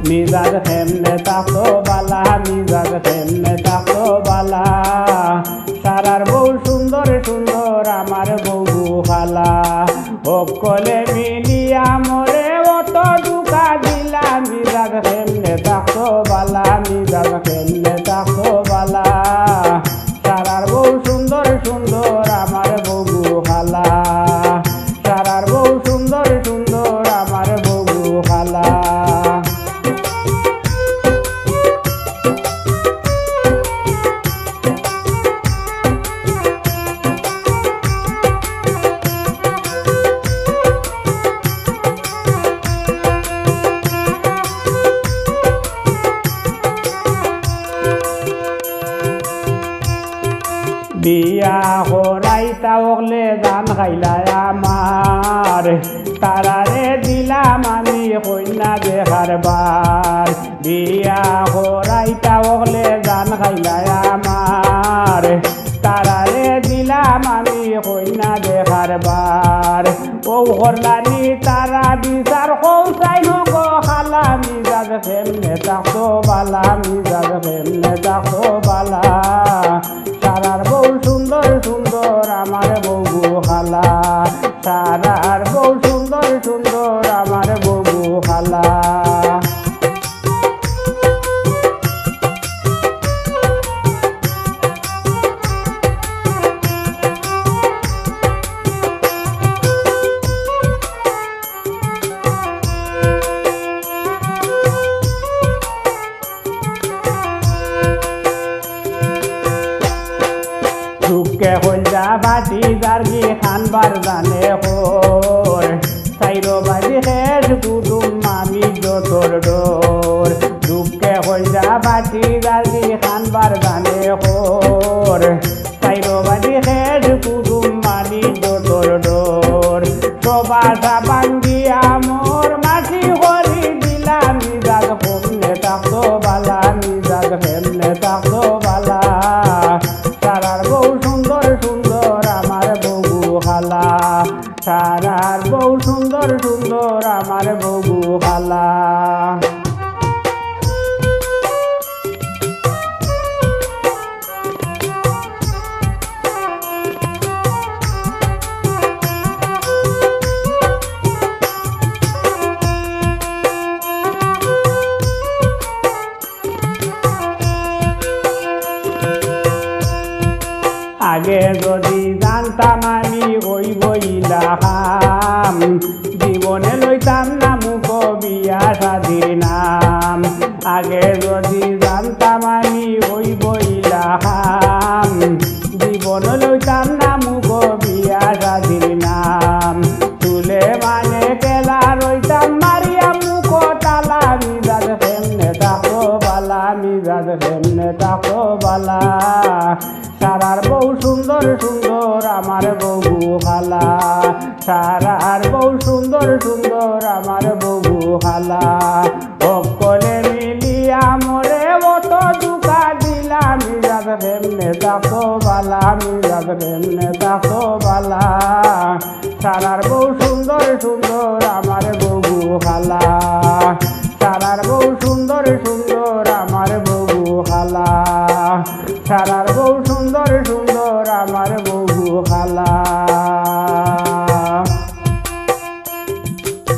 মিজাজ কেমনে থাকতো বালা, মিজাজ কেমনে থাকতো বালা। সারার বউ সুন্দর সুন্দর আমার বউ খালা, সকলে মিলিয়া মরে অত দুকা দিলা। মিজাজ কেমনে থাকতো বালা, মিজাজ কেমনে থাকতো বালা। সারার বউ সুন্দর সুন্দর আমার বউ খালা, সারার বউ সুন্দর সুন্দর আমার বউ খালা। বিয়া হরাইতা হলে জান খাইলাই আমার, তারারে দিলাম আমি কন্যা দেখার বার। বিয়া হরাইতা হলে জান খাইলাই আমার, তারারে দিলাম আমি কন্যা দেখার বার। ও হরলানি তারা বিচার কৌসাই নগ খালা, মিজাজ কেমনে থাকতো বালা, মিজাজ কেমনে থাকতো বালা। সারার বউ সুন্দর সুন্দর আমার বউ খালা, সারার বউ সুন্দর সুন্দর আমার বউ খালা। দুঃখে হইয়া বাটি দার্গি খানবার জানে হোর, সাইরো বাজি হেস কুটুম মামি যতর ডোর। দুঃখে হইয়া বাটি দার্গি খানবার জানে হোর, সাইরো বাজি হেস কুটুম মামি যতর ডোর। সবাসা বাঙ্গিয়া মোর মাটি করি দিলাম, মিজাজ কেমনে থাকতো বালা, মিজাজ কেমনে থাকতো বালা। সারার বউ সুন্দর সুন্দর আমার বউ খালা, সারার বউ সুন্দর সুন্দর আমার বউ খালা। আগে যদি জানতাম আমি ওই বইলাম, জীবনে লইতাম না মুখ বিয়া শাদির নাম। আগে যদি জানতাম আমি ওই বইলাম, জীবনে লইতাম না মুখ বিয়া শাদির নাম। চুলে মানে কেলা রইতাম মারিয়া মুখ তালা, মিজাজ কেমনে থাকো বালা, মিজাজ কেমনে থাকো বালা। সারার বউ সুন্দর সুন্দর আমার বউ খালা, সারার বউ সুন্দর সুন্দর আমার বউ খালা। সকলে মিলিয়া মরে অত দুকা দিলা, মিজাজ কেমনে থাকো বালা, মিজাজ কেমনে থাকো বালা। সারার বউ সুন্দর সুন্দর আমার বউ